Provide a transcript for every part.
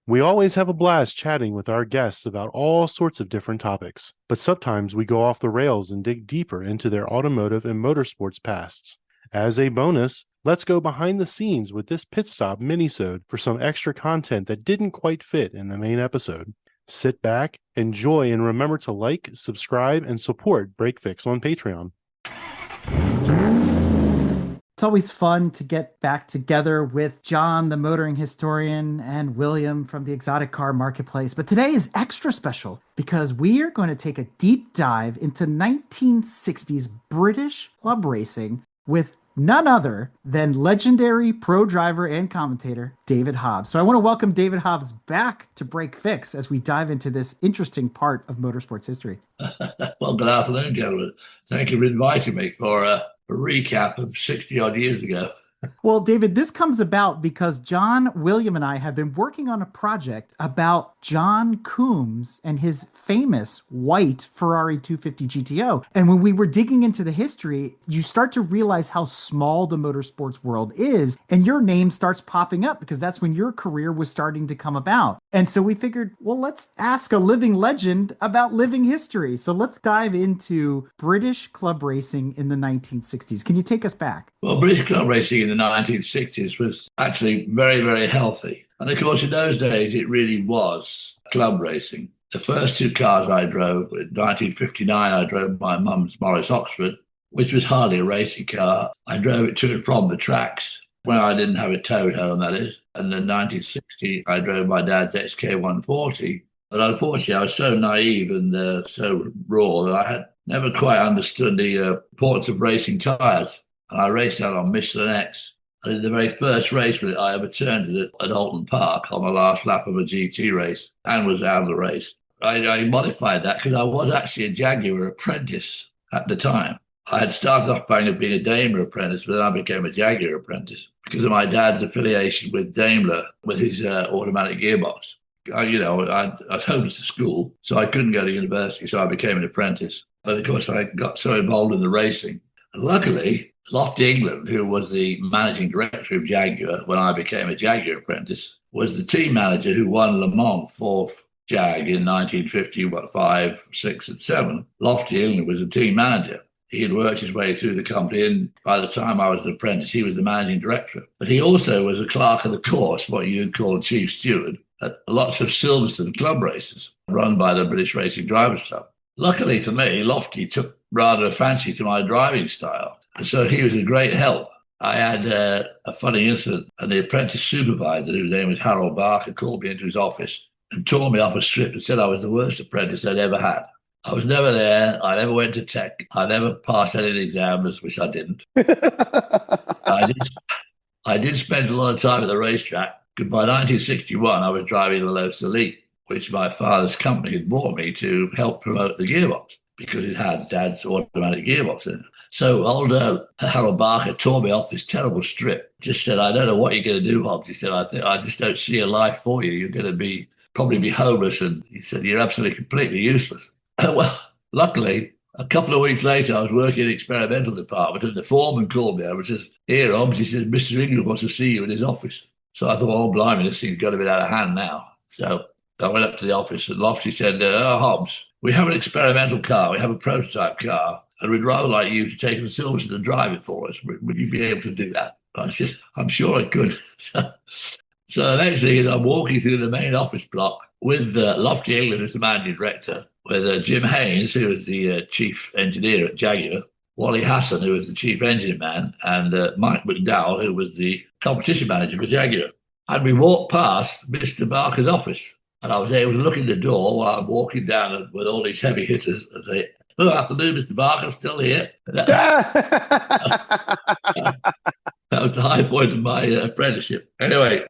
We always have a blast chatting with our guests about all sorts of different topics, but sometimes we go off the rails and dig deeper into their automotive and motorsports pasts. As a bonus, let's go behind the scenes with this pit stop mini-sode for some extra content that didn't quite fit in the main episode. Sit back, enjoy, and remember to like, subscribe, and support Break Fix on Patreon. It's always fun to get back together with Jon, the motoring historian, and William from the Exotic Car Marketplace. But today is extra special because we are going to take a deep dive into 1960s British club racing with none other than legendary pro driver and commentator David Hobbs. So I want to welcome David Hobbs back to Break Fix as we dive into this interesting part of motorsports history. Well, good afternoon, gentlemen. Thank you for inviting me for a recap of 60 odd years ago. Well, David, this comes about because Jon, William, and I have been working on a project about John Coombs and his famous white Ferrari 250 GTO. And when we were digging into the history, you start to realize how small the motorsports world is. And your name starts popping up because that's when your career was starting to come about. And so we figured, well, let's ask a living legend about living history. So let's dive into British club racing in the 1960s. Can you take us back? Well, British club racing in the 1960s was actually very, very healthy. And of course, in those days, it really was club racing. The first two cars I drove, in 1959, I drove my mum's Morris Oxford, which was hardly a racing car. I drove it to and from the tracks when I didn't have it towed home, that is. And in 1960, I drove my dad's XK140. But unfortunately, I was so naive and so raw that I had never quite understood the importance of racing tyres. And I raced out on Michelin X. And in the very first race with it, I overturned it at Alton Park on the last lap of a GT race and was out of the race. I modified that because I was actually a Jaguar apprentice at the time. I had started off by being a Daimler apprentice, but then I became a Jaguar apprentice because of my dad's affiliation with Daimler with his automatic gearbox. I was homeless at school, so I couldn't go to university, so I became an apprentice. But of course, I got so involved in the racing. And luckily, Lofty England, who was the managing director of Jaguar when I became a Jaguar apprentice, was the team manager who won Le Mans for Jag in 1955, 6, and 7. Lofty England was the team manager. He had worked his way through the company, and by the time I was an apprentice, he was the managing director. But he also was a clerk of the course, what you'd call chief steward, at lots of Silverstone club races run by the British Racing Drivers Club. Luckily for me, Lofty took rather a fancy to my driving style, and so he was a great help. I had a funny incident, and the apprentice supervisor, whose name was Harold Barker, called me into his office and tore me off a strip and said I was the worst apprentice I'd ever had. I was never there. I never went to tech. I never passed any of the exams, which I didn't. I did spend a lot of time at the racetrack. By 1961, I was driving the Lotus Elite, which my father's company had bought me to help promote the gearbox because it had Dad's automatic gearbox in it. So old Harold Barker tore me off this terrible strip. Just said, I don't know what you're going to do, Hobbs. He said, I just don't see a life for you. You're going to probably be homeless. And he said, you're absolutely completely useless. Well, luckily, a couple of weeks later, I was working in the experimental department and the foreman called me over and says, here, Hobbs, he says, Mr. England wants to see you in his office. So I thought, oh, blimey, this thing's got a bit out of hand now. So I went up to the office and Lofty said, Hobbs, we have an experimental car. We have a prototype car. And we'd rather like you to take it to Silverstone and drive it for us. Would you be able to do that? And I said, I'm sure I could. So the next thing is I'm walking through the main office block with Lofty England as the managing director, with Jim Haynes, who was the chief engineer at Jaguar, Wally Hassan, who was the chief engine man, and Mike McDowell, who was the competition manager for Jaguar. And we walked past Mr. Barker's office, and I was able to look in the door while I'm walking down with all these heavy hitters and say, good afternoon, Mr. Barker, still here. That was the high point of my apprenticeship. Anyway,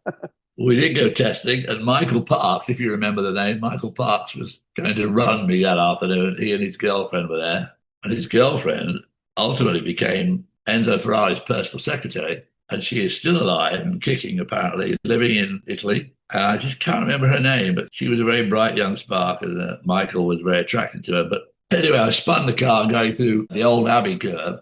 we did go testing, and Michael Parks, if you remember the name, Michael Parks was going to run me that afternoon. He and his girlfriend were there, and his girlfriend ultimately became Enzo Ferrari's personal secretary, and she is still alive and kicking, apparently, living in Italy. And I just can't remember her name, but she was a very bright young spark, and Michael was very attracted to her. But anyway, I spun the car going through the old Abbey curve,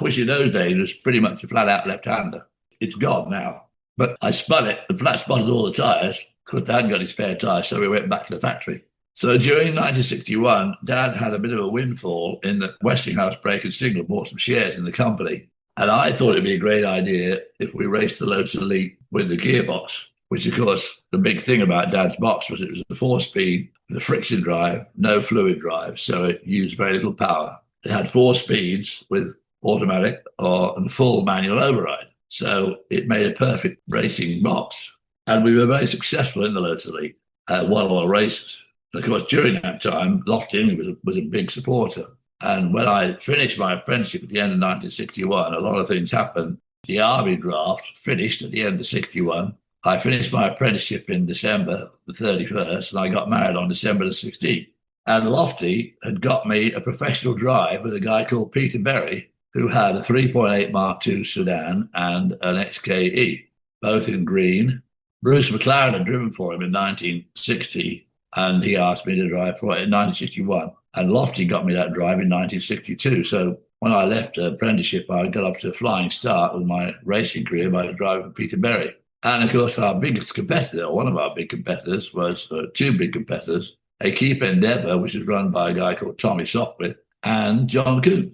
which in those days was pretty much a flat-out left-hander. It's gone now. But I spun it and flat-spotted all the tyres, Of course, Dad hadn't got any spare tyres, so we went back to the factory. So during 1961, Dad had a bit of a windfall in the Westinghouse brake and signal, bought some shares in the company. And I thought it'd be a great idea if we raced the Lotus Elite with the gearbox, which, of course, the big thing about Dad's box was it was a 4-speed with a friction drive, no fluid drive, so it used very little power. It had 4 speeds with automatic or full manual override. So it made a perfect racing box. And we were very successful in the Lotus Elite, won a lot of races. And of course, during that time, Lofting was a big supporter. And when I finished my apprenticeship at the end of 1961, a lot of things happened. The Army draft finished at the end of 61. I finished my apprenticeship in December the 31st, and I got married on December the 16th. And Lofty had got me a professional drive with a guy called Peter Berry, who had a 3.8 Mark II sedan and an XKE, both in green. Bruce McLaren had driven for him in 1960, and he asked me to drive for it in 1961. And Lofty got me that drive in 1962. So when I left the apprenticeship, I got up to a flying start with my racing career by driving Peter Berry. And of course, our biggest competitor, one of our big competitors, was 2 big competitors, a Keep Endeavour, which was run by a guy called Tommy Sopwith, and John Coombs.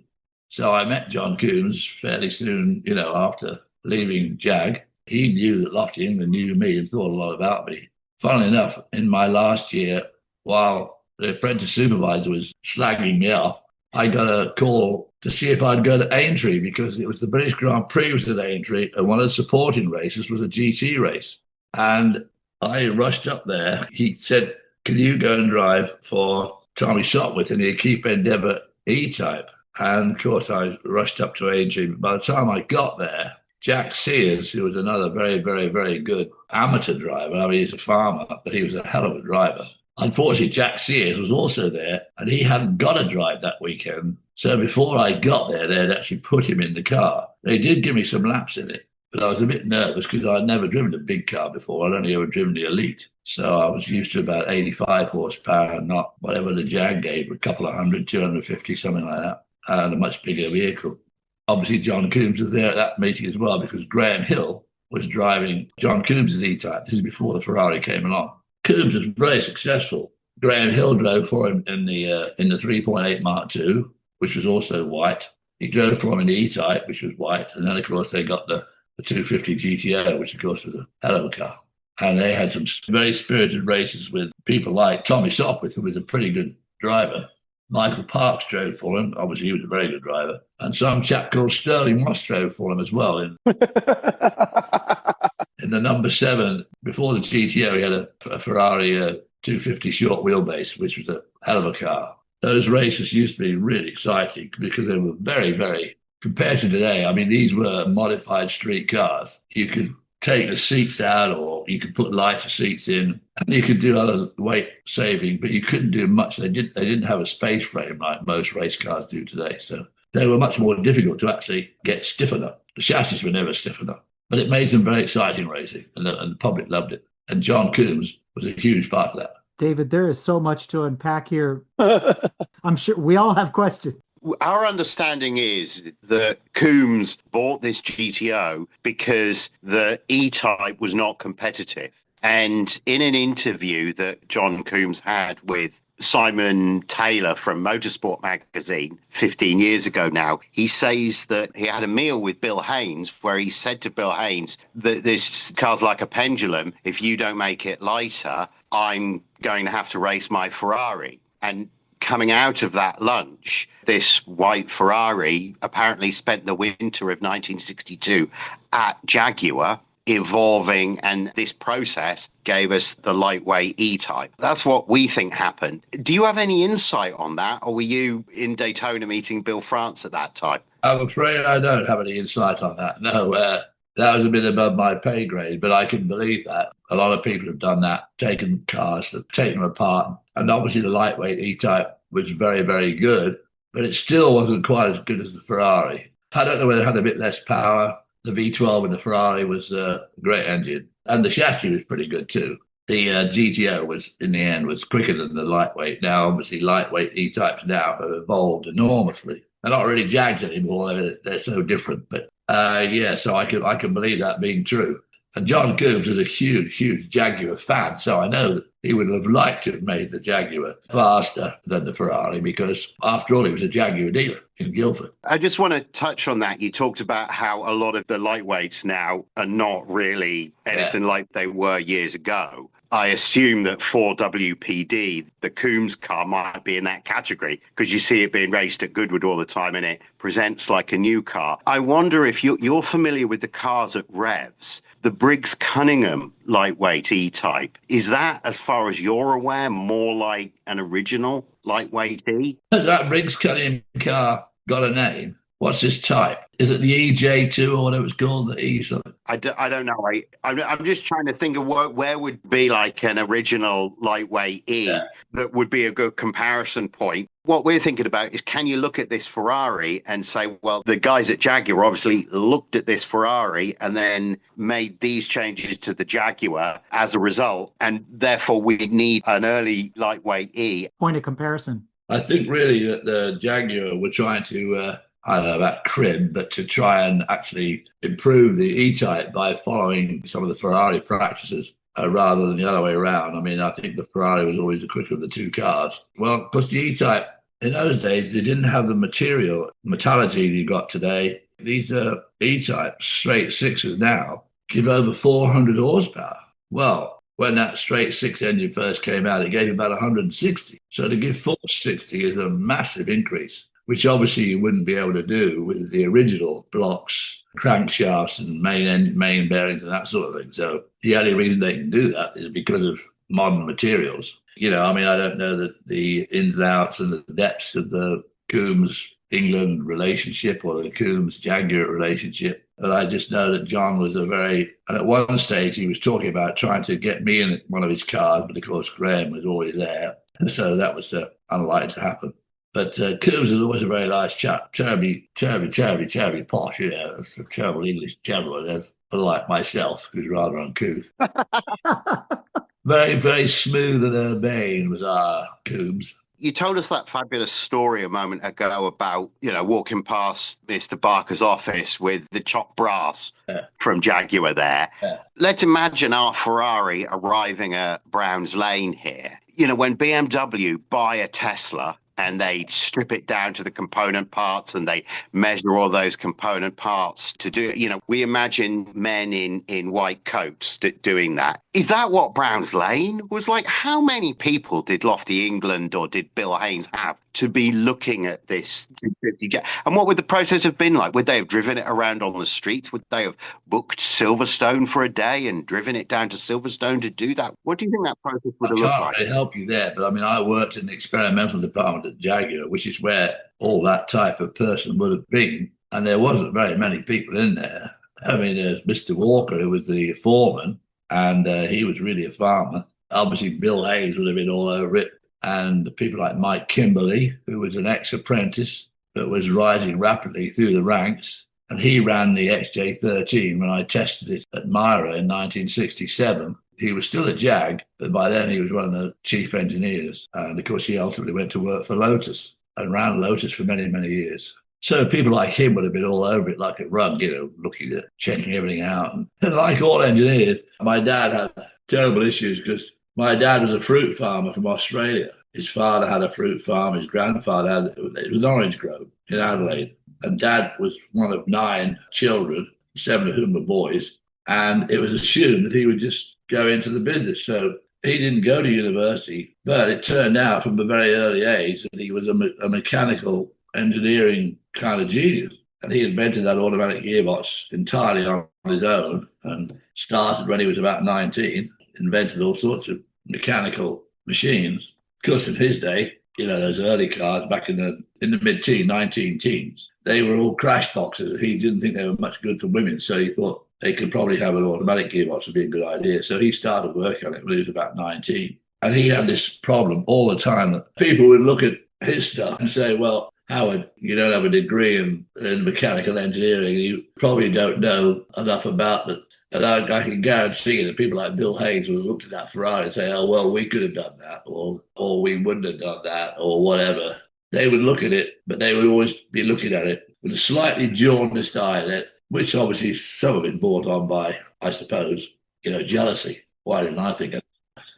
So I met John Coombs fairly soon, after leaving Jag. He knew that Lofty and knew me and thought a lot about me. Funnily enough, in my last year, while the apprentice supervisor was slagging me off, I got a call to see if I'd go to Aintree, because it was the British Grand Prix was at Aintree, and one of the supporting races was a GT race. And I rushed up there. He said, "Can you go and drive for Tommy Sopwith in the Keep Endeavour E-Type?" And of course, I rushed up to Aintree. But by the time I got there, Jack Sears, who was another very, very, very good amateur driver, I mean, he's a farmer, but he was a hell of a driver. Unfortunately, Jack Sears was also there, and he hadn't got a drive that weekend. So before I got there, they'd actually put him in the car. They did give me some laps in it, but I was a bit nervous because I'd never driven a big car before. I'd only ever driven the Elite. So I was used to about 85 horsepower, not whatever the Jag gave, a couple of 100, 250, something like that, and a much bigger vehicle. Obviously, John Coombs was there at that meeting as well, because Graham Hill was driving John Coombs' E-Type. This is before the Ferrari came along. Coombs was very successful. Graham Hill drove for him in the 3.8 Mark II, which was also white. He drove for him in the E-Type, which was white. And then, of course, they got the 250 GTO, which, of course, was a hell of a car. And they had some very spirited races with people like Tommy Sopwith, who was a pretty good driver. Michael Parks drove for him. Obviously, he was a very good driver. And some chap called Sterling Moss drove for him as well. In the number 7, before the GTO, he had a Ferrari 250 short wheelbase, which was a hell of a car. Those races used to be really exciting because they were very, very, compared to today, I mean, these were modified street cars. You could take the seats out, or you could put lighter seats in, and you could do other weight saving, but you couldn't do much. They didn't have a space frame like most race cars do today. So they were much more difficult to actually get stiff enough. The chassis were never stiff enough, but it made some very exciting racing, and the public loved it. And John Coombs was a huge part of that. David, there is so much to unpack here. I'm sure we all have questions. Our understanding is that Coombs bought this GTO because the E-Type was not competitive. And in an interview that John Coombs had with Simon Taylor from Motorsport magazine 15 years ago now, he says that he had a meal with Bill Haynes where he said to Bill Haynes that this car's like a pendulum. If you don't make it lighter, I'm going to have to race my Ferrari. And coming out of that lunch, this white Ferrari apparently spent the winter of 1962 at Jaguar evolving, and this process gave us the lightweight E-Type. That's what we think happened. Do you have any insight on that, or were you in Daytona meeting Bill France at that time? I'm afraid I don't have any insight on that. No, that was a bit above my pay grade, but I can believe that. A lot of people have done that, taken cars, taken them apart, and obviously the lightweight E-Type was very, very good, but it still wasn't quite as good as the Ferrari. I don't know whether it had a bit less power. The V12 in the Ferrari was a great engine, and the chassis was pretty good too. The GTO was, in the end, was quicker than the lightweight. Now, obviously, lightweight E-Types now have evolved enormously. They're not really Jags anymore. They're so different. But so I can believe that being true. And John Coombs is a huge, huge Jaguar fan, so I know that he would have liked to have made the Jaguar faster than the Ferrari because, after all, he was a Jaguar dealer in Guildford. I just want to touch on that. You talked about how a lot of the lightweights now are not really anything like they were years ago. I assume that for WPD, the Coombs car might be in that category because you see it being raced at Goodwood all the time and it presents like a new car. I wonder if you're familiar with the cars at Revs, the Briggs Cunningham lightweight E-Type. Is that, as far as you're aware, more like an original lightweight E? Has that Briggs Cunningham car got a name? What's this type? Is it the EJ2 or whatever it's called, the E something? I don't know. I'm just trying to think of where would be like an original lightweight E that would be a good comparison point. What we're thinking about is, can you look at this Ferrari and say, well, the guys at Jaguar obviously looked at this Ferrari and then made these changes to the Jaguar as a result, and therefore we need an early lightweight E. Point of comparison. I think really that the Jaguar were trying to... I don't know about crib, but to try and actually improve the E-Type by following some of the Ferrari practices rather than the other way around. I mean, I think the Ferrari was always the quicker of the two cars. Well, because the E-Type, in those days, they didn't have the metallurgy you got today. These E-Type straight sixes now give over 400 horsepower. Well, when that straight six engine first came out, it gave about 160. So to give 460 is a massive increase, which obviously you wouldn't be able to do with the original blocks, crankshafts and main bearings and that sort of thing. So the only reason they can do that is because of modern materials. You know, I mean, I don't know the ins and outs and the depths of the Coombs-England relationship or the Coombs-Jaguar relationship, but I just know that John was and at one stage he was talking about trying to get me in one of his cars, but of course Graham was always there. So that was unlikely to happen. But Coombs was always a very nice chap, terribly posh, you know, that's a terrible English gentleman, unlike myself, who's rather uncouth. Very, very smooth and urbane was our Coombs. You told us that fabulous story a moment ago about, walking past Mr. Barker's office with the chopped brass from Jaguar there. Yeah. Let's imagine our Ferrari arriving at Browns Lane here. When BMW buy a Tesla, and they strip it down to the component parts and they measure all those component parts to do it. We imagine men in white coats doing that. Is that what Browns Lane was like? How many people did Lofty England or did Bill Haynes have to be looking at this 250 And what would the process have been like? Would they have driven it around on the streets? Would they have booked Silverstone for a day and driven it down to Silverstone to do that? What do you think that process would have looked like? I can't really help you there, but I mean, I worked in the experimental department at Jaguar, which is where all that type of person would have been, and there wasn't very many people in there. I mean, there's Mr. Walker, who was the foreman, and he was really a farmer. Obviously, Bill Hayes would have been all over it. And people like Mike Kimberley, who was an ex-apprentice but was rising rapidly through the ranks. And he ran the XJ13 when I tested it at Myra in 1967. He was still a Jag, but by then he was one of the chief engineers. And of course, he ultimately went to work for Lotus and ran Lotus for many, many years. So people like him would have been all over it like a rug, looking at checking everything out. And like all engineers, my dad had terrible issues because my dad was a fruit farmer from Australia. His father had a fruit farm. His grandfather it was an orange grove in Adelaide. And Dad was one of 9 children, 7 of whom were boys. And it was assumed that he would just go into the business. So he didn't go to university, but it turned out from a very early age that he was a mechanical engineering kind of genius. And he invented that automatic gearbox entirely on his own and started when he was about 19, invented all sorts of mechanical machines. Of course, in his day, those early cars back in the mid-teens, 19-teens, they were all crash boxes. He didn't think they were much good for women, so he thought they could probably have an automatic gearbox would be a good idea. So he started working on it when he was about 19. And he had this problem all the time that people would look at his stuff and say, well, Howard, you don't have a degree in mechanical engineering. You probably don't know enough about it. And I can guarantee that people like Bill Hayes would have looked at that Ferrari and say, oh, well, we could have done that, or we wouldn't have done that, or whatever. They would look at it, but they would always be looking at it with a slightly jaundiced eye that which obviously some of it brought on by, I suppose, jealousy. Why didn't I think of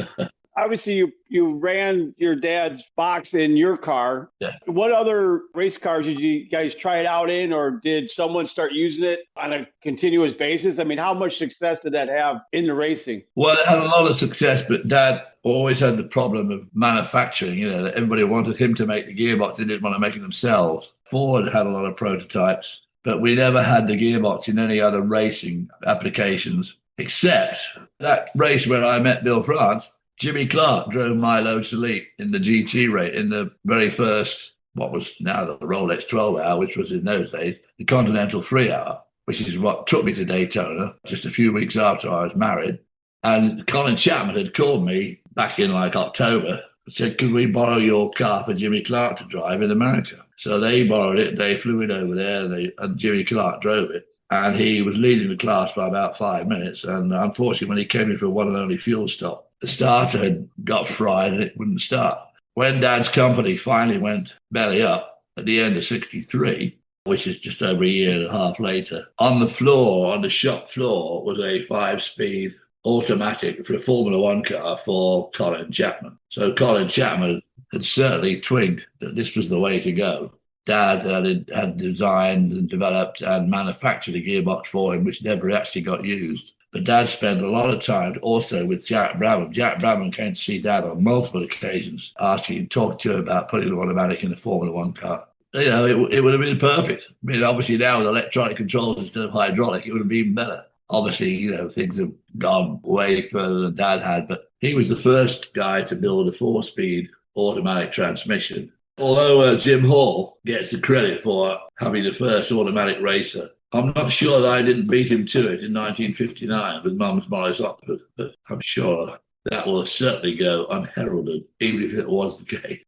it? Obviously, you ran your dad's box in your car. Yeah. What other race cars did you guys try it out in, or did someone start using it on a continuous basis? I mean, how much success did that have in the racing? Well, it had a lot of success, but Dad always had the problem of manufacturing, that everybody wanted him to make the gearbox. They didn't want to make it themselves. Ford had a lot of prototypes, but we never had the gearbox in any other racing applications, except that race where I met Bill France. Jimmy Clark drove Milo Elite in the GT race in the very first, what was now the Rolex 12 hour, which was in those days, the Continental 3 hour, which is what took me to Daytona just a few weeks after I was married. And Colin Chapman had called me back in like October and said, could we borrow your car for Jimmy Clark to drive in America? So they borrowed it. They flew it over there and Jimmy Clark drove it. And he was leading the class by about 5 minutes. And unfortunately, when he came in for one and only fuel stop, the starter had got fried and it wouldn't start. When Dad's company finally went belly up at the end of 63, which is just over a year and a half later, on the shop floor, was a 5-speed automatic for a Formula One car for Colin Chapman. So Colin Chapman had certainly twigged that this was the way to go. Dad had designed and developed and manufactured a gearbox for him, which never actually got used. But Dad spent a lot of time also with Jack Brabham. Jack Brabham came to see Dad on multiple occasions, talking to him about putting an automatic in a Formula One car. It would have been perfect. I mean, obviously now with electronic controls instead of hydraulic, it would have been even better. Obviously, things have gone way further than Dad had, but he was the first guy to build a 4-speed automatic transmission. Although Jim Hall gets the credit for having the first automatic racer, I'm not sure that I didn't beat him to it in 1959 with Mum's Morris Oxford, but I'm sure that will certainly go unheralded, even if it was the case.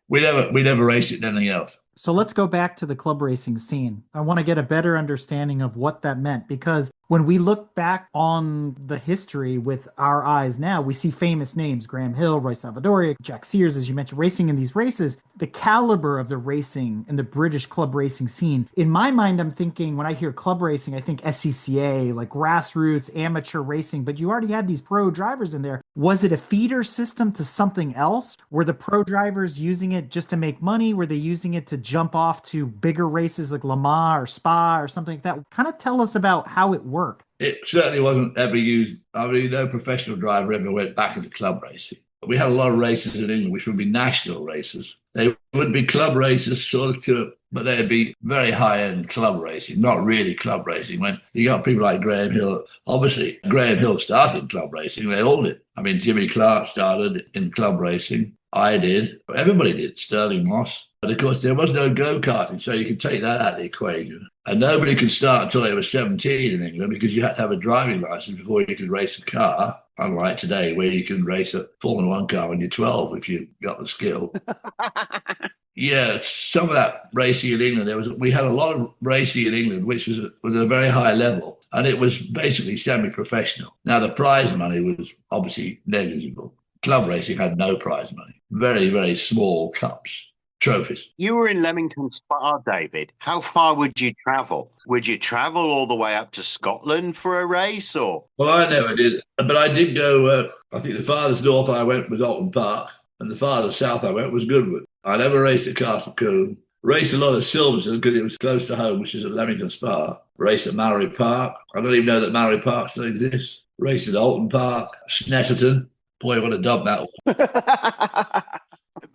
We never raced it in anything else. So let's go back to the club racing scene. I want to get a better understanding of what that meant, because when we look back on the history with our eyes now, we see famous names, Graham Hill, Roy Salvadori, Jack Sears, as you mentioned, racing in these races. The caliber of the racing in the British club racing scene, in my mind, I'm thinking when I hear club racing, I think SCCA, like grassroots, amateur racing, but you already had these pro drivers in there. Was it a feeder system to something else? Were the pro drivers using it just to make money? Were they using it to jump off to bigger races like Le Mans or Spa or something like that? Kind of tell us about how it worked. It certainly wasn't ever used. I mean, no professional driver ever went back into club racing. We had a lot of races in England, which would be national races. They would be club races, but they'd be very high-end club racing, not really club racing. When you got people like Graham Hill, obviously Graham Hill started in club racing. They all did. I mean, Jimmy Clark started in club racing. I did. Everybody did. Sterling Moss. But of course, there was no go-karting, so you could take that out of the equation. And nobody could start until they were 17 in England because you had to have a driving license before you could race a car, unlike today where you can race a Formula One car when you're 12 if you've got the skill. Yeah, some of that racing in England, we had a lot of racing in England, which was at a very high level, and it was basically semi-professional. Now, the prize money was obviously negligible. Club racing had no prize money. Very, very small cups. Trophies. You were in Leamington Spa, David. How far would you travel? Would you travel all the way up to Scotland for a race, or? Well, I never did, but I did go. I think the farthest north I went was Alton Park, and the farthest south I went was Goodwood. I never raced at Castle Combe. Raced a lot at Silverstone because it was close to home, which is at Leamington Spa. Raced at Mallory Park. I don't even know that Mallory Park still exists. Raced at Alton Park, Snetterton. Boy, what a dump that was.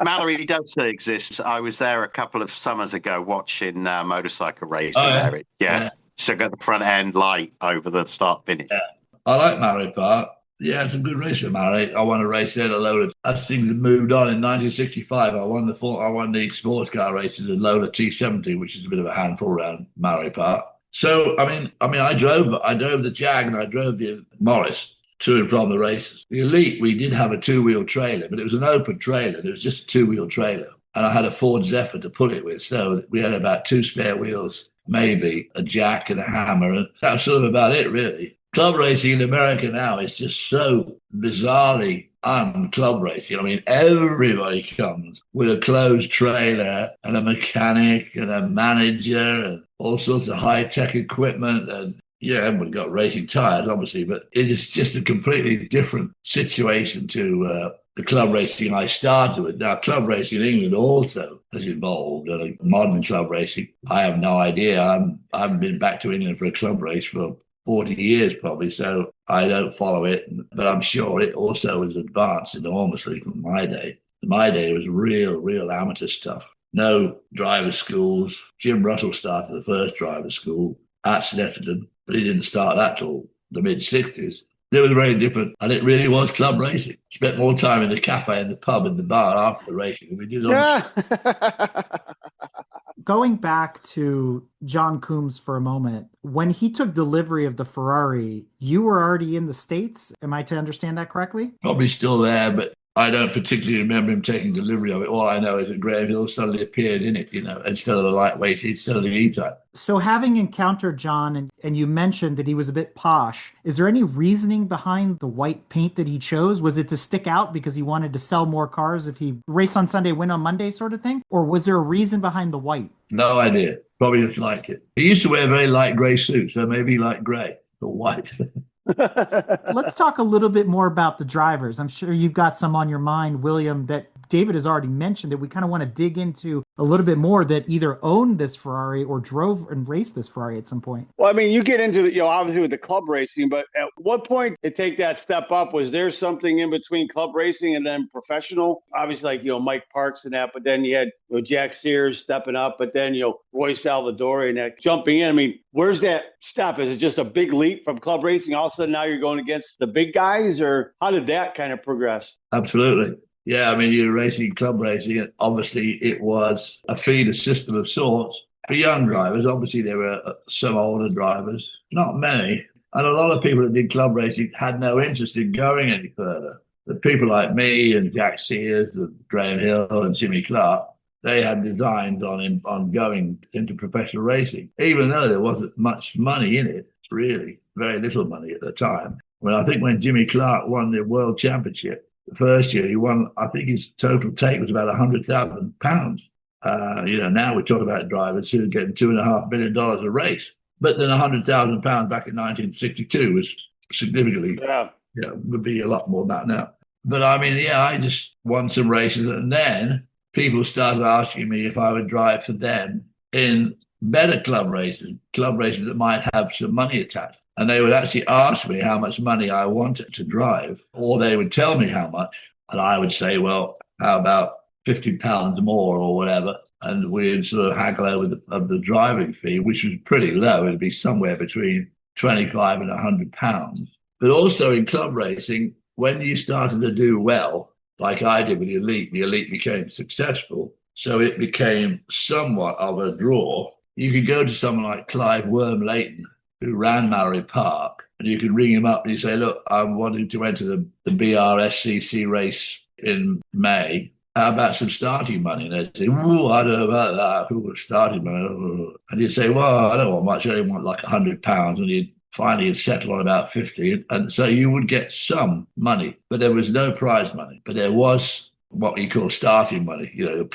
Mallory does still exist. I was there a couple of summers ago watching motorcycle racing there. Yeah. So got the front end light over the start finish. Yeah. I like Mallory Park. Yeah, it's a good race at Mallory. I won a race there, a load of as things have moved on. In 1965, I won the sports car races, in Lola T70, which is a bit of a handful around Mallory Park. So I mean, I drove the Jag and I drove the Morris to and from the races. The Elite, we did have a 2-wheel trailer, but it was an open trailer. It was just a 2-wheel trailer. And I had a Ford Zephyr to pull it with. So we had about 2 spare wheels, maybe a jack and a hammer. And that was sort of about it, really. Club racing in America now is just so bizarrely un-club racing. I mean, everybody comes with a closed trailer and a mechanic and a manager and all sorts of high-tech equipment. And yeah, everyone got racing tires, obviously, but it is just a completely different situation to the club racing I started with. Now, club racing in England also has evolved. And modern club racing, I have no idea. I haven't been back to England for a club race for 40 years probably, so I don't follow it. But I'm sure it also has advanced enormously from my day. My day was real amateur stuff. No driver schools. Jim Russell started the first driver school at Snetterton, but he didn't start that till the mid-60s. It was very different, and it really was club racing. Spent more time in the cafe, in the pub, in the bar after the racing than we did on the Going back to John Coombs for a moment, when he took delivery of the Ferrari, you were already in the States? Am I to understand that correctly? Probably still there, but I don't particularly remember him taking delivery of it. All I know is that Graham Hill suddenly appeared in it, instead of the lightweight, instead of the E-Type. So having encountered John, and you mentioned that he was a bit posh, is there any reasoning behind the white paint that he chose? Was it to stick out because he wanted to sell more cars if he raced on Sunday, win on Monday sort of thing? Or was there a reason behind the white? No idea. Probably just liked it. He used to wear very light grey suits, so maybe he liked grey or white. Let's talk a little bit more about the drivers. I'm sure you've got some on your mind, William, that David has already mentioned that we kind of want to dig into a little bit more, that either owned this Ferrari or drove and raced this Ferrari at some point. Well, I mean, you get into, obviously with the club racing, but at what point to take that step up? Was there something in between club racing and then professional? Obviously, like, Mike Parks and that, but then you had Jack Sears stepping up, but then, Roy Salvadori and that jumping in. I mean, where's that step? Is it just a big leap from club racing? All of a sudden now you're going against the big guys, or how did that kind of progress? Absolutely. Yeah, I mean, you're racing club racing, and obviously it was a feeder system of sorts. For young drivers, obviously there were some older drivers, not many. And a lot of people that did club racing had no interest in going any further. The people like me and Jack Sears and Graham Hill and Jimmy Clark, they had designs on going into professional racing, even though there wasn't much money in it, really, very little money at the time. I think when Jimmy Clark won the World Championship, the first year he won, I think his total take was about £100,000. Now we talk about drivers who are getting $2.5 million a race. But then £100,000 back in 1962 was significantly, would be a lot more than that now. But I mean, I just won some races, and then people started asking me if I would drive for them in better club races that might have some money attached. And they would actually ask me how much money I wanted to drive, or they would tell me how much. And I would say, well, how about £50 more or whatever? And we'd sort of haggle over the driving fee, which was pretty low. It'd be somewhere between £25 and £100. But also in club racing, when you started to do well, like I did with the Elite became successful. So it became somewhat of a draw. You could go to someone like Clive Worm-Leighton, who ran Mallory Park, and you could ring him up and you say, look, I'm wanting to enter the BRSCC race in May. How about some starting money? And they'd say, oh, I don't know about that. Who was starting money? And you'd say, well, I don't want much. I only want like £100. And you'd settle on about 50. And so you would get some money, but there was no prize money. But there was what we call starting money,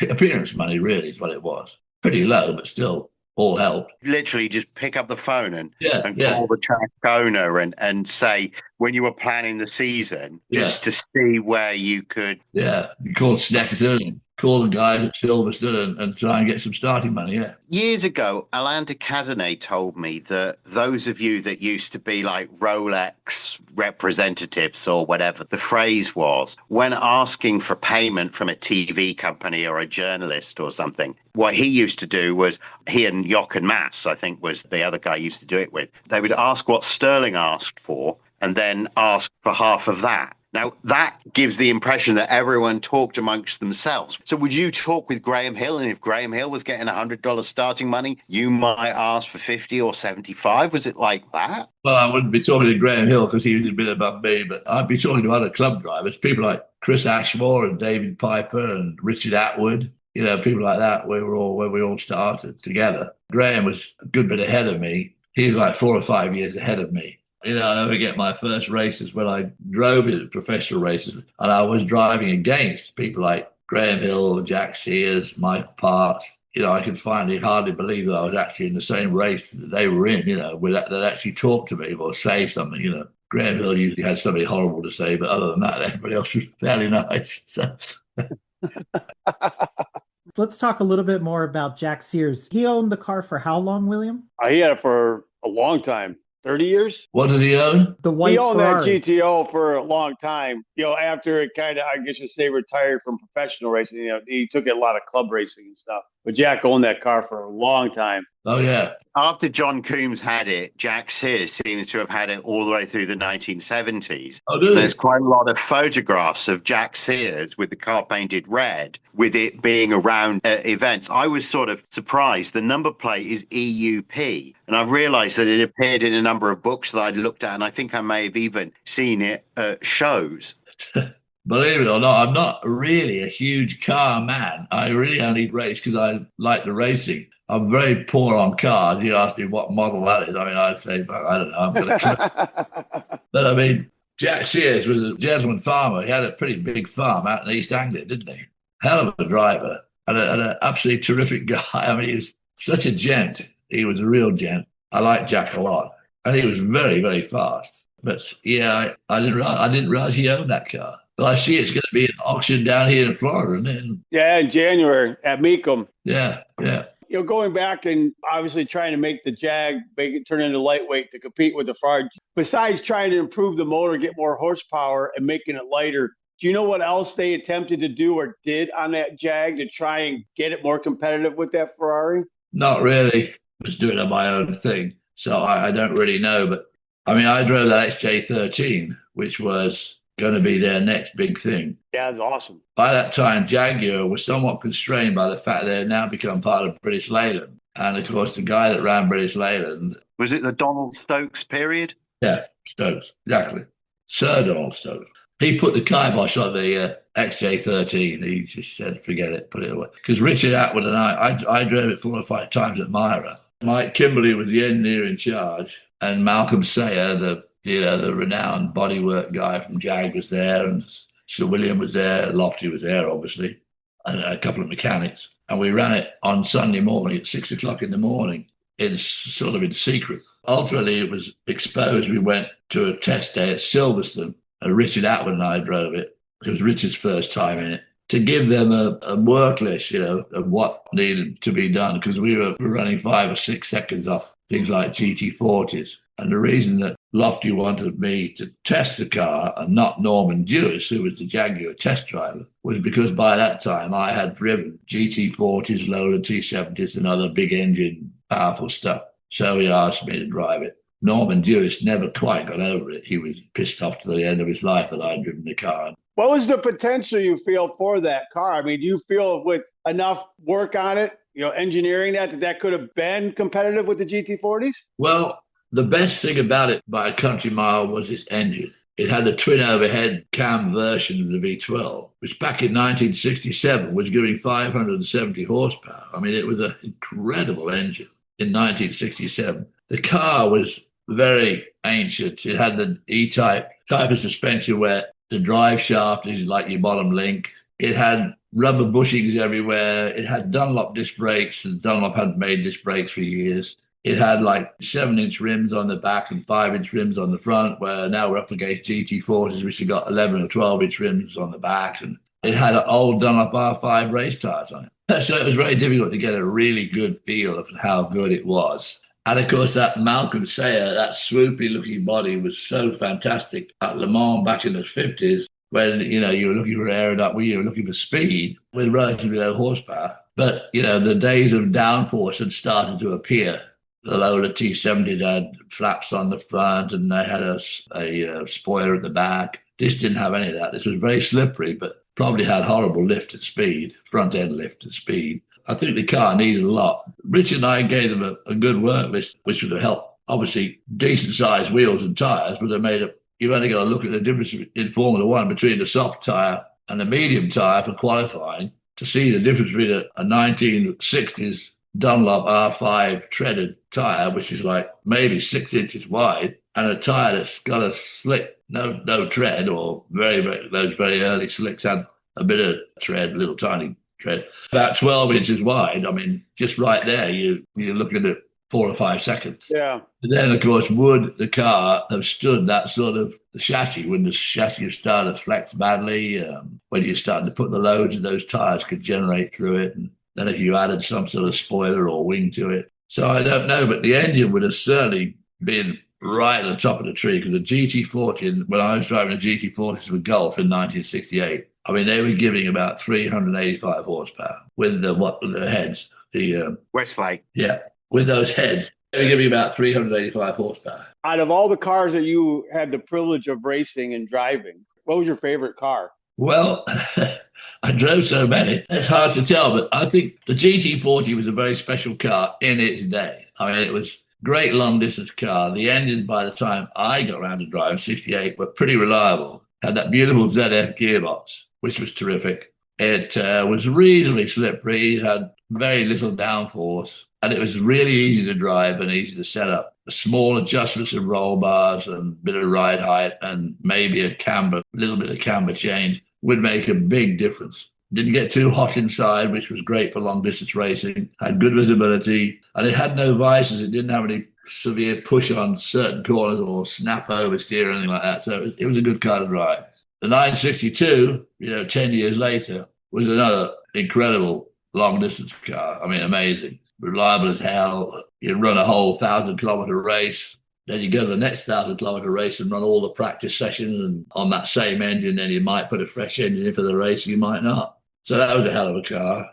appearance money really is what it was. Pretty low, but still. All helped. Literally just pick up the phone and call the track owner and say, when you were planning the season, just to see where you could. Yeah, you call Snetterton, call the guys at Silverstone and try and get some starting money, Years ago, Alain de Cadenet told me that those of you that used to be like Rolex representatives or whatever the phrase was, when asking for payment from a TV company or a journalist or something, what he used to do was, he and Jochen Mass, I think was the other guy he used to do it with, they would ask what Sterling asked for and then ask for half of that. Now, that gives the impression that everyone talked amongst themselves. So would you talk with Graham Hill, and if Graham Hill was getting $100 starting money, you might ask for 50 or 75? Was it like that? Well, I wouldn't be talking to Graham Hill because he was a bit above me, but I'd be talking to other club drivers, people like Chris Ashmore and David Piper and Richard Atwood, people like that, where we all started together. Graham was a good bit ahead of me. He's like 4 or 5 years ahead of me. I never forget my first races when I drove in professional races, and I was driving against people like Graham Hill, Jack Sears, Mike Parks, I could finally hardly believe that I was actually in the same race that they were in, that actually talk to me or say something. Graham Hill usually had something horrible to say, but other than that, everybody else was fairly nice. So. Let's talk a little bit more about Jack Sears. He owned the car for how long, William? He had it for a long time. 30 years? What did he own? The white He owned Ferrari. that GTO for a long time. After it kind of, I guess you say, retired from professional racing, he took a lot of club racing and stuff. But Jack owned that car for a long time. Oh, yeah. After Jon Coombs had it, Jack Sears seems to have had it all the way through the 1970s. Oh, really? There's quite a lot of photographs of Jack Sears with the car painted red, with it being around events. I was sort of surprised. The number plate is EUP, and I've realized that it appeared in a number of books that I'd looked at, and I think I may have even seen it at shows. Believe it or not, I'm not really a huge car man. I really only race because I like the racing. I'm very poor on cars. You ask me what model that is. I mean, I'd say, I don't know. I'm going to. But I mean, Jack Sears was a gentleman farmer. He had a pretty big farm out in East Anglia, didn't he? Hell of a driver and an absolutely terrific guy. I mean, he was such a gent. He was a real gent. I like Jack a lot. And he was very, very fast. But yeah, I didn't realize he owned that car. But I see it's going to be an auction down here in Florida, isn't it? Yeah, in January at Mecum. Yeah. Going back and obviously trying to make the Jag, make it turn into lightweight to compete with the Ferrari. Besides trying to improve the motor, get more horsepower, and making it lighter, do you know what else they attempted to do or did on that Jag to try and get it more competitive with that Ferrari? Not really. I was doing it on my own thing, so I don't really know. But I mean, I drove that XJ13, which was going to be their next big thing. Yeah, it's awesome. By that time, Jaguar was somewhat constrained by the fact they had now become part of British Leyland. And of course, the guy that ran British Leyland. Was it the Donald Stokes period? Yeah, Stokes, exactly. Sir Donald Stokes. He put the kibosh on the XJ13. He just said, forget it, put it away. Because Richard Atwood and I drove it 4 or 5 times at Myra. Mike Kimberley was the engineer in charge, and Malcolm Sayer, the renowned bodywork guy from Jag, was there, and Sir William was there, Lofty was there, obviously, and a couple of mechanics. And we ran it on Sunday morning at 6 o'clock in the morning. It's sort of in secret. Ultimately, it was exposed. We went to a test day at Silverstone, and Richard Atwood and I drove it. It was Richard's first time in it, to give them a work list, of what needed to be done, because we were running 5 or 6 seconds off things like GT40s. And the reason that Lofty wanted me to test the car and not Norman Dewis, who was the Jaguar test driver, was because by that time I had driven GT40s, Lola T70s, and other big engine, powerful stuff. So he asked me to drive it. Norman Dewis never quite got over it. He was pissed off to the end of his life that I'd driven the car. What was the potential you feel for that car? I mean, do you feel with enough work on it, engineering that could have been competitive with the GT40s? Well, the best thing about it by a country mile was its engine. It had a twin overhead cam version of the V12, which back in 1967 was giving 570 horsepower. I mean, it was an incredible engine in 1967. The car was very ancient. It had the E-Type type of suspension where the drive shaft is like your bottom link. It had rubber bushings everywhere. It had Dunlop disc brakes, and Dunlop hadn't made disc brakes for years. It had like 7-inch rims on the back and 5-inch rims on the front, where now we're up against GT40s, which have got 11 or 12-inch rims on the back. And it had an old Dunlop R5 race tires on it. So it was very difficult to get a really good feel of how good it was. And of course, that Malcolm Sayer, that swoopy-looking body was so fantastic at Le Mans back in the 50s, when, you were looking for aerodynamics, you were looking for speed with relatively low horsepower. But, the days of downforce had started to appear. The Lola T70 had flaps on the front, and they had a spoiler at the back. This didn't have any of that. This was very slippery, but probably had horrible lift at speed, front-end lift at speed. I think the car needed a lot. Richard and I gave them a good work list, which would have helped. Obviously, decent-sized wheels and tyres, but they made it. You've only got to look at the difference in Formula One between the soft tyre and the medium tyre for qualifying to see the difference between a 1960s Dunlop R5 treaded tyre, which is like maybe 6 inches wide, and a tyre that's got a slick, no tread, or those very early slicks had a bit of tread, little tiny tread, about 12 inches wide. I mean, just right there, you're looking at 4 or 5 seconds. Yeah. And then, of course, would the car have stood that sort of the chassis when the chassis started to flex badly, when you started to put the loads and those tires could generate through it, and then if you added some sort of spoiler or wing to it. So I don't know, but the engine would have certainly been right at the top of the tree, because the GT40, when I was driving the GT40s with Golf in 1968, I mean, they were giving about 385 horsepower with the heads, the Westlake. Yeah, with those heads, they were giving about 385 horsepower. Out of all the cars that you had the privilege of racing and driving, what was your favorite car? Well, I drove so many, it's hard to tell, but I think the GT40 was a very special car in its day. I mean, it was a great long-distance car. The engines, by the time I got around to driving, 68, were pretty reliable. Had that beautiful ZF gearbox, which was terrific. It was reasonably slippery, had very little downforce, and it was really easy to drive and easy to set up. Small adjustments of roll bars and a bit of ride height and maybe a little bit of camber change would make a big difference. Didn't get too hot inside, which was great for long distance racing. Had good visibility, and it had no vices. It didn't have any severe push on certain corners or snap oversteer or anything like that. So it was a good car to drive. The 962, 10 years later, was another incredible long distance car. I mean, amazing. Reliable as hell. You run a whole 1,000-kilometer race. Then you go to the next 1,000-kilometer race and run all the practice sessions and on that same engine. Then you might put a fresh engine in for the race, you might not. So that was a hell of a car.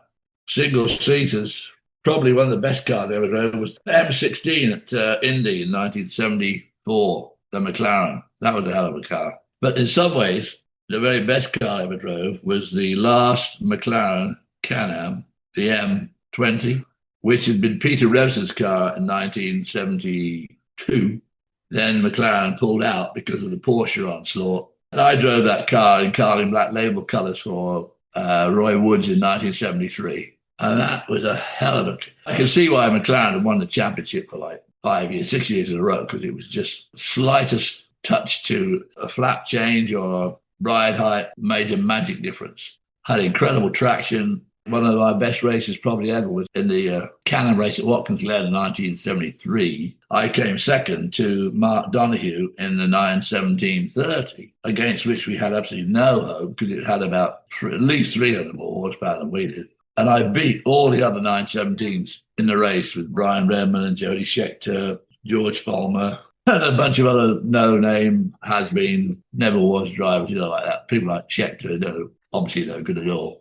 Single-seaters, probably one of the best cars I ever drove was the M16 at Indy in 1974, the McLaren. That was a hell of a car. But in some ways, the very best car I ever drove was the last McLaren Can-Am, the M20, which had been Peter Revson's car in 1972. Then McLaren pulled out because of the Porsche onslaught. And I drove that car in Carling Black Label colours for Roy Woods in 1973. And that was a hell of a... I can see why McLaren had won the championship for like 6 years in a row, because it was just slightest touch to a flap change or ride height made a magic difference. Had incredible traction. One of my best races probably ever was in the Can-Am race at Watkins Glen in 1973. I came second to Mark Donoghue in the 917-30, against which we had absolutely no hope, because it had about at least 300 more horsepower than we did. And I beat all the other 917s in the race with Brian Redman and Jody Scheckter, George Fulmer, and a bunch of other no-name, has-been, never-was drivers, like that. People like Scheckter, obviously no good at all.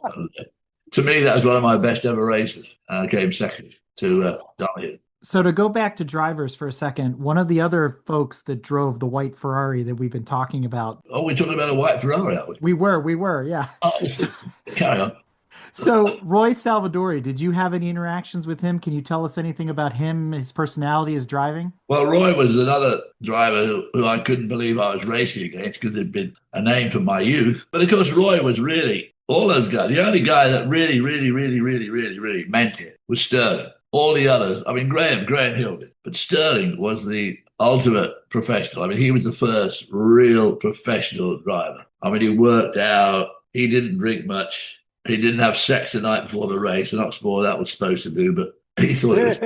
To me, that was one of my best ever races. And I came second to Donoghue. So to go back to drivers for a second, one of the other folks that drove the white Ferrari that we've been talking about. Oh, we're talking about a white Ferrari, are we? We were, yeah. Oh, carry on. So Roy Salvadori, did you have any interactions with him? Can you tell us anything about him, his personality, his driving? Well, Roy was another driver who I couldn't believe I was racing against, because it'd been a name from my youth. But of course, Roy was really... all those guys, the only guy that really meant it was Sterling. All the others, I mean, Graham Hill did, but Sterling was the ultimate professional. I mean, he was the first real professional driver. I mean, he worked out, he didn't drink much, he didn't have sex the night before the race. An Oxford that was supposed to do, but he thought it was.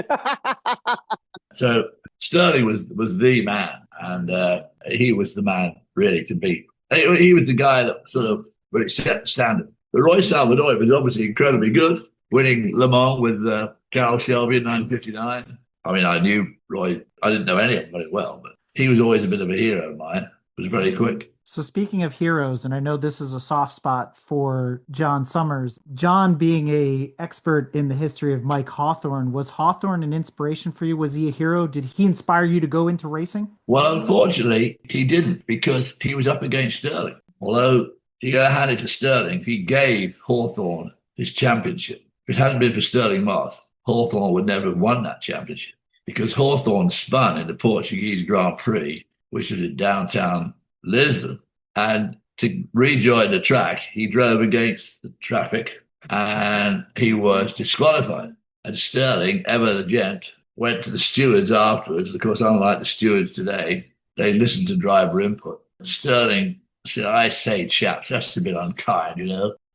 So Sterling was the man, and he was the man really to beat. He was the guy that sort of really set the standard. But Roy Salvadori was obviously incredibly good, winning Le Mans with Carroll Shelby in 1959. I mean, I knew Roy. I didn't know any of them very well, but he was always a bit of a hero of mine. He was very quick. So speaking of heroes, and I know this is a soft spot for Jon Summers, Jon being an expert in the history of Mike Hawthorn, was Hawthorn an inspiration for you? Was he a hero? Did he inspire you to go into racing? Well, unfortunately, he didn't, because he was up against Sterling. Although you got to hand it to Sterling, he gave Hawthorn his championship. If it hadn't been for Sterling Moss, Hawthorn would never have won that championship, because Hawthorn spun in the Portuguese Grand Prix, which was in downtown Lisbon. And to rejoin the track, he drove against the traffic and he was disqualified. And Sterling, ever the gent, went to the stewards afterwards. Of course, unlike the stewards today, they listened to driver input. Sterling said, "I say, chaps, that's a bit unkind,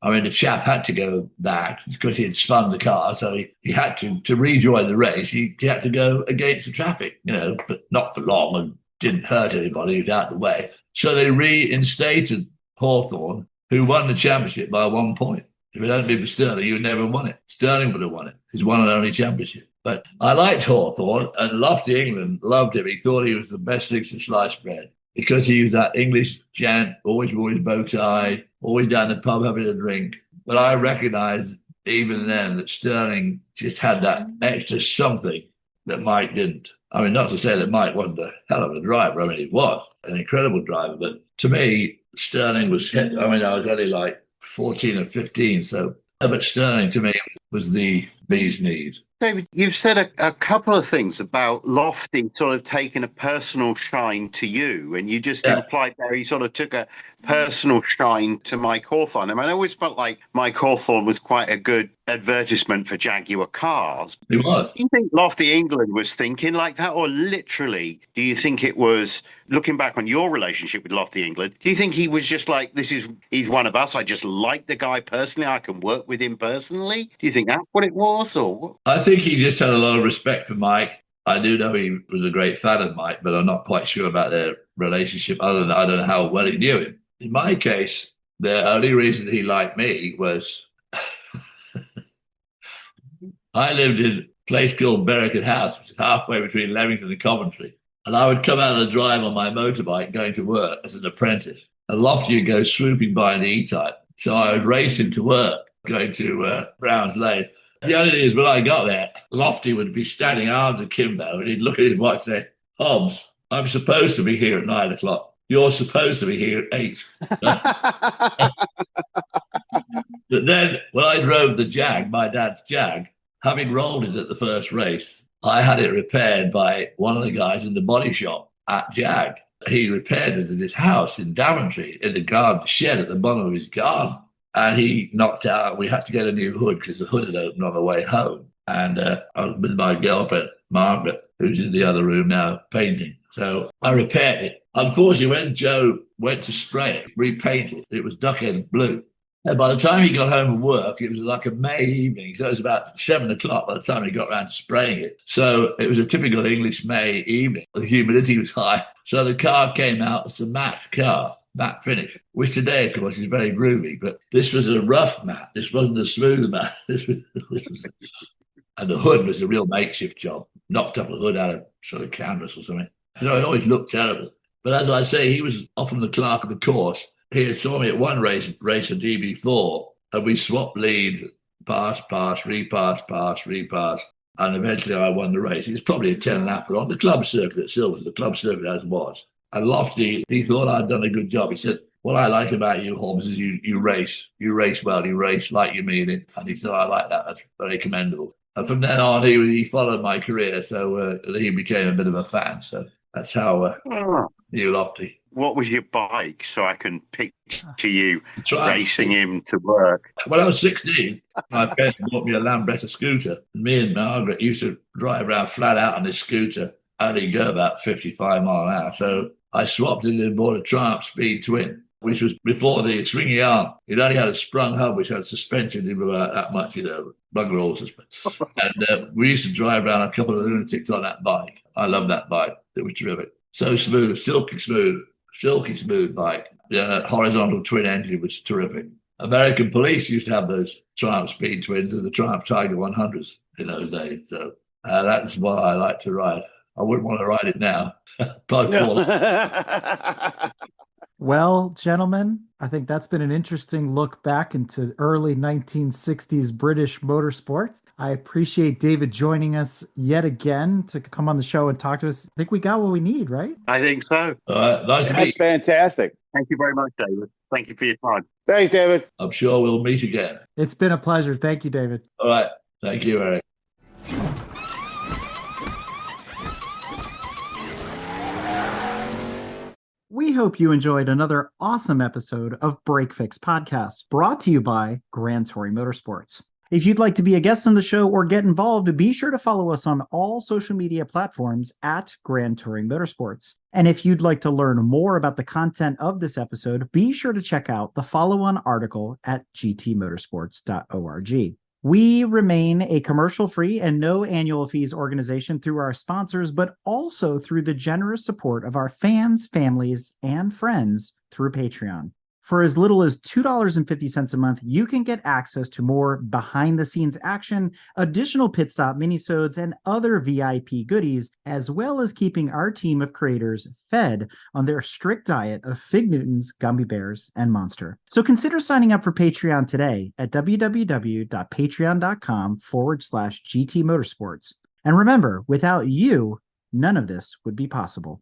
I mean, the chap had to go back because he had spun the car. So he had to rejoin the race. He had to go against the traffic, but not for long and didn't hurt anybody. He was out of the way. So they reinstated Hawthorn, who won the championship by 1 point. If it hadn't been for Sterling, he would never have won it. Sterling would have won it. His one and only championship. But I liked Hawthorn, and Lofty England loved him. He thought he was the best thing since sliced bread because he was that English gent, always wore his bow tie, always down the pub having a drink. But I recognised even then that Sterling just had that extra something that Mike didn't. I mean, not to say that Mike wasn't a hell of a driver. I mean, he was an incredible driver. But to me, Sterling was, I was only like 14 or 15. But Sterling to me was the bee's knees. David, you've said a couple of things about Lofty sort of taking a personal shine to you, and you just implied there he sort of took a personal shine to Mike Hawthorn. I mean, I always felt like Mike Hawthorn was quite a good advertisement for Jaguar cars. He was. Do you think Lofty England was thinking like that, or literally, do you think it was, looking back on your relationship with Lofty England, do you think he was just like, he's one of us, I just like the guy personally, I can work with him personally? Do you think that's what it was, or what? I think he just had a lot of respect for Mike. I do know he was a great fan of Mike, but I'm not quite sure about their relationship other than I don't know how well he knew him. In my case, the only reason he liked me was I lived in a place called Berwick House, which is halfway between Leamington and Coventry. And I would come out of the drive on my motorbike going to work as an apprentice. And Lofty would go swooping by in the E-Type. So I would race him to work, going to Brown's Lane. The only thing is, when I got there, Lofty would be standing arms akimbo, and he'd look at his watch and say, "Hobbs, I'm supposed to be here at 9 o'clock. You're supposed to be here at 8. But then when I drove the Jag, my dad's Jag, having rolled it at the first race, I had it repaired by one of the guys in the body shop at Jag. He repaired it at his house in Daventry, in the garden shed at the bottom of his garden. And he knocked out, we had to get a new hood because the hood had opened on the way home. And I was with my girlfriend, Margaret, who's in the other room now painting. So I repaired it. Unfortunately, when Joe went to spray it, repaint it was duck-end blue. And by the time he got home from work, it was like a May evening. So it was about 7 o'clock by the time he got around to spraying it. So it was a typical English May evening. The humidity was high. So the car came out as a matte car. Matte finish, which today, of course, is very groovy. But this was a rough matte. This wasn't a smooth matte. And the hood was a real makeshift job. Knocked up a hood out of sort of canvas or something. So it always looked terrible. But as I say, he was often the clerk of the course. He saw me at one race at DB4, and we swapped leads, pass, repass, pass, repass. And eventually I won the race. It was probably a 10 lapper on the club circuit at Silver's, the club circuit as was. And Lofty, he thought I'd done a good job. He said, "What I like about you, Hobbs, is you race. You race well. You race like you mean it." And he said, "I like that. That's very commendable." And from then on, he followed my career. So he became a bit of a fan. So that's how you Lofty. What was your bike, so I can picture you racing him to work? When I was 16, my parents bought me a Lambretta scooter. And me and Margaret used to drive around flat out on this scooter, only go about 55 mile an hour. So I swapped it and bought a Triumph Speed Twin, which was before the swingy arm. It only had a sprung hub, which had suspension in about that much, bugger all suspension. And we used to drive around a couple of lunatics on that bike. I love that bike. It was terrific. So smooth, silky smooth bike. Yeah, that horizontal twin engine was terrific. American police used to have those Triumph Speed Twins and the Triumph Tiger 100s in those days. So that's what I like to ride. I wouldn't want to ride it now. Well, gentlemen, I think that's been an interesting look back into early 1960s British motorsport. I appreciate David joining us yet again to come on the show and talk to us. I think we got what we need, right? I think so. Nice to meet you. That's fantastic. Thank you very much, David. Thank you for your time. Thanks, David. I'm sure we'll meet again. It's been a pleasure. Thank you, David. All right. Thank you, Eric. We hope you enjoyed another awesome episode of Break Fix Podcast, brought to you by Grand Touring Motorsports. If you'd like to be a guest on the show or get involved, be sure to follow us on all social media platforms at Grand Touring Motorsports. And if you'd like to learn more about the content of this episode, be sure to check out the follow-on article at gtmotorsports.org. We remain a commercial-free and no annual fees organization through our sponsors, but also through the generous support of our fans, families, and friends through Patreon. For as little as $2.50 a month, you can get access to more behind-the-scenes action, additional pit stop mini-sodes, and other VIP goodies, as well as keeping our team of creators fed on their strict diet of Fig Newtons, gummy bears, and Monster. So consider signing up for Patreon today at www.patreon.com/GT Motorsports. And remember, without you, none of this would be possible.